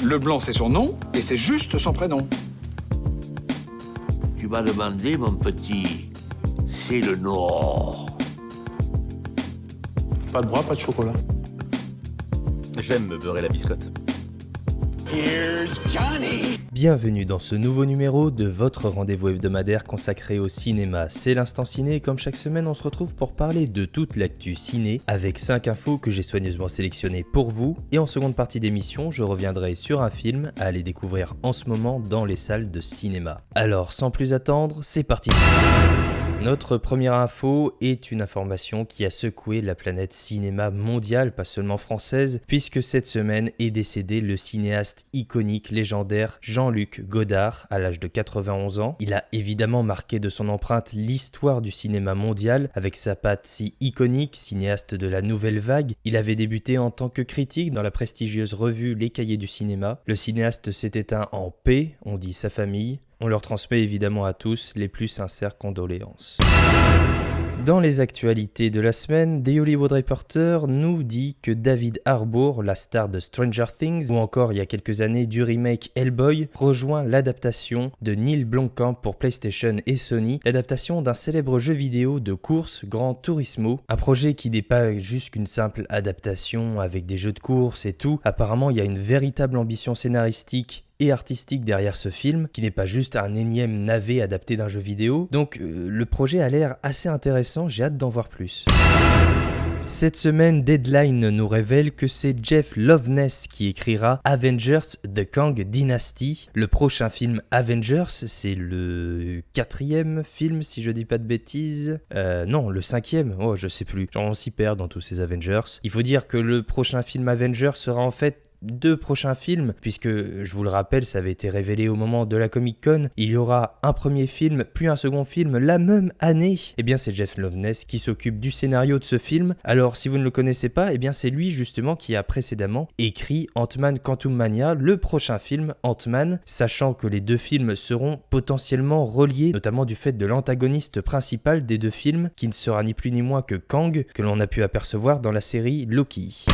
Le blanc, c'est son nom, et c'est juste son prénom. Tu m'as demandé, mon petit, c'est le Nord. Pas de bras, pas de chocolat. J'aime me beurrer la biscotte. Here's Johnny. Bienvenue dans ce nouveau numéro de votre rendez-vous hebdomadaire consacré au cinéma. C'est l'Instant Ciné et comme chaque semaine on se retrouve pour parler de toute l'actu ciné avec 5 infos que j'ai soigneusement sélectionnées pour vous. Et en seconde partie d'émission, je reviendrai sur un film à aller découvrir en ce moment dans les salles de cinéma. Alors sans plus attendre, c'est parti. Notre première info est une information qui a secoué la planète cinéma mondiale, pas seulement française, puisque cette semaine est décédé le cinéaste iconique, légendaire Jean-Luc Godard à l'âge de 91 ans. Il a évidemment marqué de son empreinte l'histoire du cinéma mondial avec sa patte si iconique, cinéaste de la nouvelle vague. Il avait débuté en tant que critique dans la prestigieuse revue Les Cahiers du cinéma. Le cinéaste s'est éteint en paix, on dit sa famille. On leur transmet évidemment à tous les plus sincères condoléances. Dans les actualités de la semaine, The Hollywood Reporter nous dit que David Harbour, la star de Stranger Things, ou encore il y a quelques années du remake Hellboy, rejoint l'adaptation de Neil Blomkamp pour PlayStation et Sony, l'adaptation d'un célèbre jeu vidéo de course Gran Turismo, un projet qui n'est pas juste qu'une simple adaptation avec des jeux de course et tout. Apparemment, il y a une véritable ambition scénaristique et artistique derrière ce film, qui n'est pas juste un énième navet adapté d'un jeu vidéo. Donc le projet a l'air assez intéressant, j'ai hâte d'en voir plus. Cette semaine, Deadline nous révèle que c'est Jeff Loveness qui écrira Avengers The Kang Dynasty. Le prochain film Avengers, c'est le 4e film si je dis pas de bêtises. Non, le 5e, oh je sais plus, on s'y perd dans tous ces Avengers. Il faut dire que le prochain film Avengers sera en fait deux prochains films, puisque, je vous le rappelle, ça avait été révélé au moment de la Comic-Con, il y aura un premier film, puis un second film la même année. Eh bien, c'est Jeff Loveness qui s'occupe du scénario de ce film. Alors, si vous ne le connaissez pas, eh bien, c'est lui, justement, qui a précédemment écrit Ant-Man Quantumania, le prochain film Ant-Man, sachant que les deux films seront potentiellement reliés, notamment du fait de l'antagoniste principal des deux films, qui ne sera ni plus ni moins que Kang, que l'on a pu apercevoir dans la série Loki.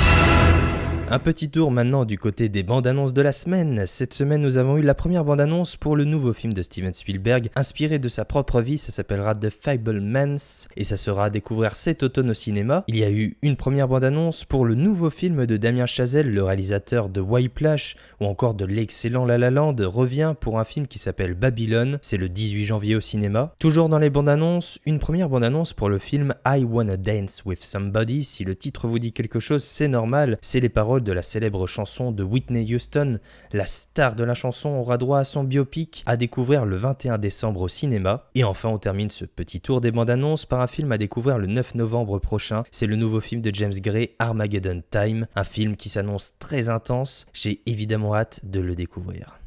Un petit tour maintenant du côté des bandes-annonces de la semaine. Cette semaine, nous avons eu la première bande-annonce pour le nouveau film de Steven Spielberg, inspiré de sa propre vie. Ça s'appellera The Fabelmans et ça sera à découvrir cet automne au cinéma. Il y a eu une première bande-annonce pour le nouveau film de Damien Chazelle, le réalisateur de Whiplash ou encore de l'excellent La La Land, revient pour un film qui s'appelle Babylone. C'est le 18 janvier au cinéma. Toujours dans les bandes-annonces, une première bande-annonce pour le film I Wanna Dance With Somebody. Si le titre vous dit quelque chose, c'est normal. C'est les paroles de la célèbre chanson de Whitney Houston. La star de la chanson aura droit à son biopic à découvrir le 21 décembre au cinéma. Et enfin, on termine ce petit tour des bandes annonces par un film à découvrir le 9 novembre prochain. C'est le nouveau film de James Gray, Armageddon Time, un film qui s'annonce très intense. J'ai évidemment hâte de le découvrir.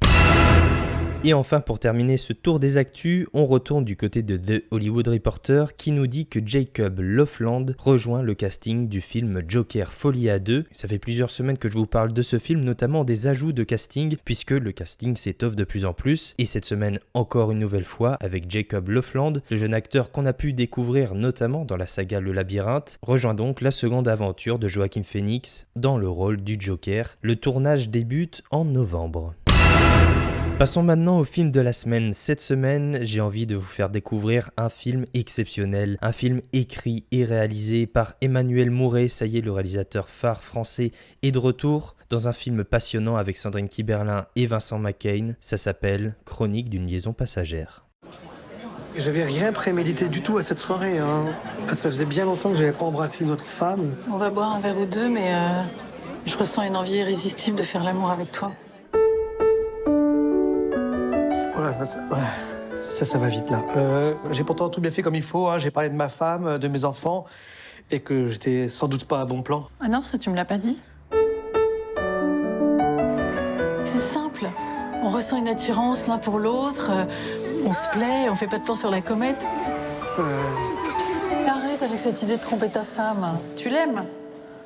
Et enfin, pour terminer ce tour des actus, on retourne du côté de The Hollywood Reporter qui nous dit que Jacob Lofland rejoint le casting du film Joker Folie à 2. Ça fait plusieurs semaines que je vous parle de ce film, notamment des ajouts de casting, puisque le casting s'étoffe de plus en plus. Et cette semaine, encore une nouvelle fois, avec Jacob Lofland, le jeune acteur qu'on a pu découvrir notamment dans la saga Le Labyrinthe, rejoint donc la seconde aventure de Joaquin Phoenix dans le rôle du Joker. Le tournage débute en novembre. Passons maintenant au film de la semaine. Cette semaine, j'ai envie de vous faire découvrir un film exceptionnel, un film écrit et réalisé par Emmanuel Mouret. Ça y est, le réalisateur phare français est de retour dans un film passionnant avec Sandrine Kiberlin et Vincent McCain. Ça s'appelle Chronique d'une liaison passagère. J'avais rien prémédité du tout à cette soirée. Ça faisait bien longtemps que j'avais pas embrassé une autre femme. On va boire un verre ou deux, mais je ressens une envie irrésistible de faire l'amour avec toi. Voilà, ça va vite là. J'ai pourtant tout bien fait comme il faut. J'ai parlé de ma femme, de mes enfants, et que j'étais sans doute pas à bon plan. Ah non, ça tu me l'as pas dit. C'est simple. On ressent une attirance l'un pour l'autre. On se plaît, on fait pas de plan sur la comète. Arrête avec cette idée de tromper ta femme. Tu l'aimes?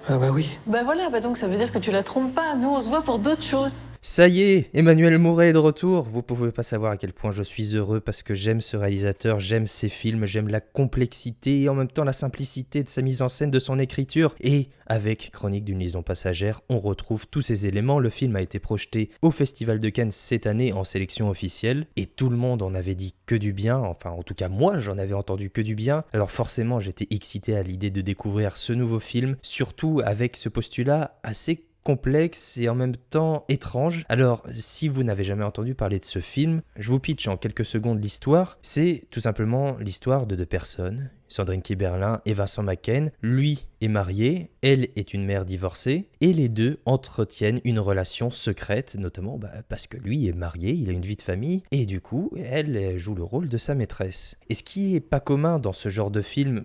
Ah bah oui. Bah voilà, donc ça veut dire que tu la trompes pas. Nous, on se voit pour d'autres choses. Ça y est, Emmanuel Mouret est de retour. Vous pouvez pas savoir à quel point je suis heureux parce que j'aime ce réalisateur, j'aime ses films, j'aime la complexité et en même temps la simplicité de sa mise en scène, de son écriture. Et avec Chronique d'une liaison passagère, on retrouve tous ces éléments. Le film a été projeté au Festival de Cannes cette année en sélection officielle et tout le monde en avait dit que du bien. Enfin, en tout cas, moi, j'en avais entendu que du bien. Alors forcément, j'étais excité à l'idée de découvrir ce nouveau film, surtout avec ce postulat assez complexe et en même temps étrange. Alors, si vous n'avez jamais entendu parler de ce film, je vous pitch en quelques secondes l'histoire. C'est tout simplement l'histoire de deux personnes, Sandrine Kiberlin et Vincent Macaigne. Lui est marié, elle est une mère divorcée, et les deux entretiennent une relation secrète, notamment parce que lui est marié, il a une vie de famille, et du coup, elle joue le rôle de sa maîtresse. Et ce qui est pas commun dans ce genre de film,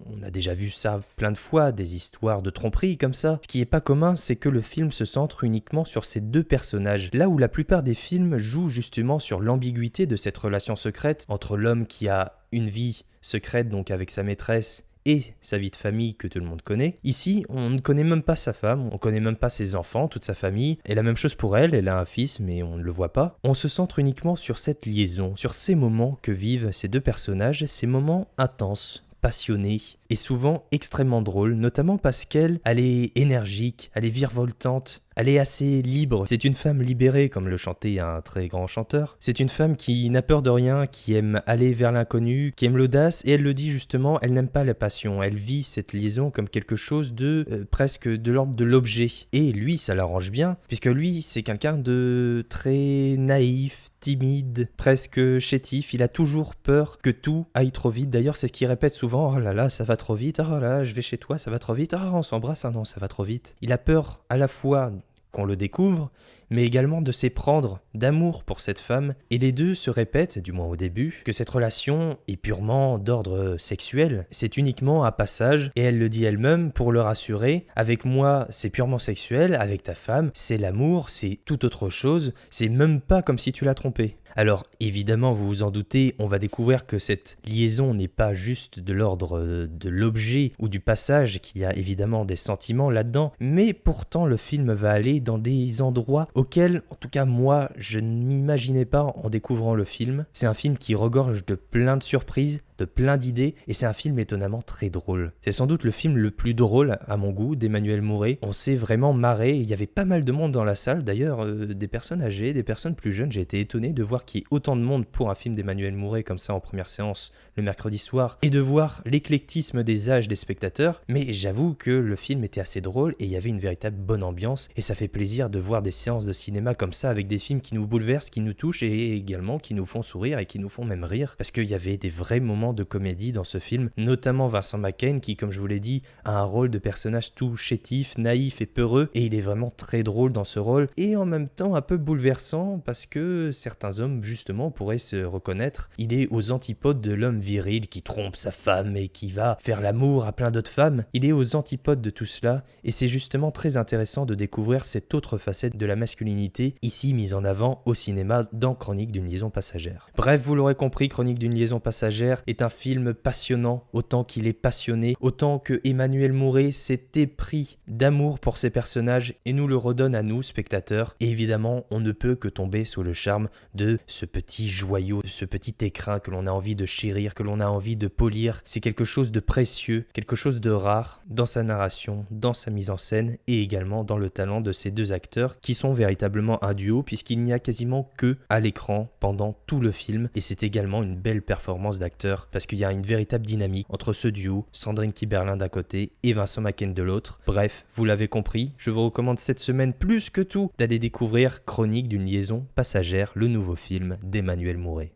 on a déjà vu ça plein de fois, des histoires de tromperie comme ça, ce qui est pas commun, c'est que le film se centre uniquement sur ces deux personnages, là où la plupart des films jouent justement sur l'ambiguïté de cette relation secrète entre l'homme qui a une vie secrète, donc avec sa maîtresse, et sa vie de famille que tout le monde connaît. Ici, on ne connaît même pas sa femme, on connaît même pas ses enfants, toute sa famille, et la même chose pour elle, elle a un fils mais on ne le voit pas. On se centre uniquement sur cette liaison, sur ces moments que vivent ces deux personnages, ces moments intenses, passionnée et souvent extrêmement drôle, notamment parce qu'elle est énergique, elle est virevoltante, elle est assez libre. C'est une femme libérée, comme le chantait un très grand chanteur. C'est une femme qui n'a peur de rien, qui aime aller vers l'inconnu, qui aime l'audace, et elle le dit justement, elle n'aime pas la passion. Elle vit cette liaison comme quelque chose de presque de l'ordre de l'objet. Et lui, ça l'arrange bien, puisque lui, c'est quelqu'un de très naïf, timide, presque chétif. Il a toujours peur que tout aille trop vite. D'ailleurs, c'est ce qu'il répète souvent. Oh là là, ça va trop vite. Oh là, je vais chez toi, ça va trop vite. Oh, on s'embrasse. Ah non, ça va trop vite. Il a peur à la fois qu'on le découvre, mais également de s'éprendre d'amour pour cette femme. Et les deux se répètent, du moins au début, que cette relation est purement d'ordre sexuel. C'est uniquement un passage, et elle le dit elle-même pour le rassurer. Avec moi, c'est purement sexuel. Avec ta femme, c'est l'amour, c'est tout autre chose. C'est même pas comme si tu l'as trompé. Alors, évidemment, vous vous en doutez, on va découvrir que cette liaison n'est pas juste de l'ordre de l'objet ou du passage, qu'il y a évidemment des sentiments là-dedans, mais pourtant le film va aller dans des endroits auxquels, en tout cas moi, je ne m'imaginais pas en découvrant le film. C'est un film qui regorge de plein de surprises, de plein d'idées, et c'est un film étonnamment très drôle. C'est sans doute le film le plus drôle, à mon goût, d'Emmanuel Mouret. On s'est vraiment marré, il y avait pas mal de monde dans la salle, d'ailleurs, des personnes âgées, des personnes plus jeunes. J'ai été étonné de voir qu'il y ait autant de monde pour un film d'Emmanuel Mouret comme ça en première séance le mercredi soir, et de voir l'éclectisme des âges des spectateurs, mais j'avoue que le film était assez drôle, et il y avait une véritable bonne ambiance, et ça fait plaisir de voir des séances de cinéma comme ça, avec des films qui nous bouleversent, qui nous touchent, et également qui nous font sourire, et qui nous font même rire, parce qu'il y avait des vrais moments de comédie dans ce film, notamment Vincent Macaigne qui, comme je vous l'ai dit, a un rôle de personnage tout chétif, naïf et peureux, et il est vraiment très drôle dans ce rôle, et en même temps un peu bouleversant parce que certains hommes justement pourraient se reconnaître. Il est aux antipodes de l'homme viril qui trompe sa femme et qui va faire l'amour à plein d'autres femmes. Il est aux antipodes de tout cela, et c'est justement très intéressant de découvrir cette autre facette de la masculinité, ici mise en avant au cinéma dans Chronique d'une liaison passagère. Bref, vous l'aurez compris, Chronique d'une liaison passagère est un film passionnant, autant qu'il est passionné, autant que Emmanuel Mouret s'est épris d'amour pour ses personnages et nous le redonne à nous, spectateurs. Et évidemment, on ne peut que tomber sous le charme de ce petit joyau, de ce petit écrin que l'on a envie de chérir, que l'on a envie de polir. C'est quelque chose de précieux, quelque chose de rare dans sa narration, dans sa mise en scène et également dans le talent de ces deux acteurs qui sont véritablement un duo puisqu'il n'y a quasiment que à l'écran pendant tout le film, et c'est également une belle performance d'acteur parce qu'il y a une véritable dynamique entre ce duo, Sandrine Kiberlin d'un côté et Vincent Macaigne de l'autre. Bref, vous l'avez compris, je vous recommande cette semaine plus que tout d'aller découvrir Chronique d'une liaison passagère, le nouveau film d'Emmanuel Mouret.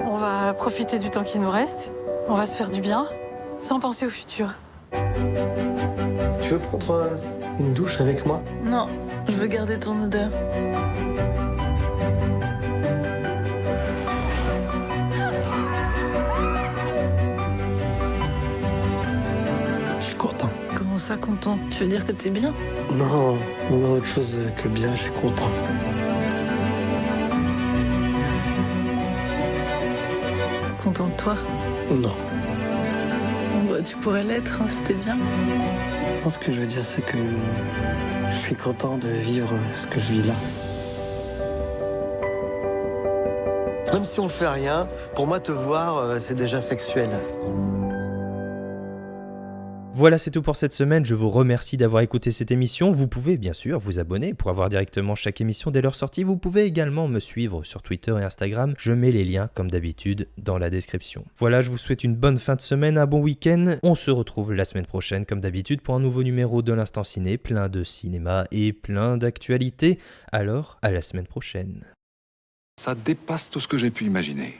On va profiter du temps qui nous reste, on va se faire du bien, sans penser au futur. Tu veux prendre une douche avec moi? Non, je veux garder ton odeur. Je suis content. Comment ça, content? Tu veux dire que t'es bien? Non, autre chose que bien, je suis content. T'es content de toi? Non. Bah, tu pourrais l'être, hein, si t'es bien. Ce que je veux dire, c'est que Je suis content de vivre ce que je vis là. Même si on fait rien, pour moi te voir, c'est déjà sexuel. Voilà, c'est tout pour cette semaine. Je vous remercie d'avoir écouté cette émission. Vous pouvez bien sûr vous abonner pour avoir directement chaque émission dès leur sortie. Vous pouvez également me suivre sur Twitter et Instagram. Je mets les liens, comme d'habitude, dans la description. Voilà, je vous souhaite une bonne fin de semaine, un bon week-end. On se retrouve la semaine prochaine, comme d'habitude, pour un nouveau numéro de l'Instant Ciné, plein de cinéma et plein d'actualités. Alors, à la semaine prochaine. Ça dépasse tout ce que j'ai pu imaginer.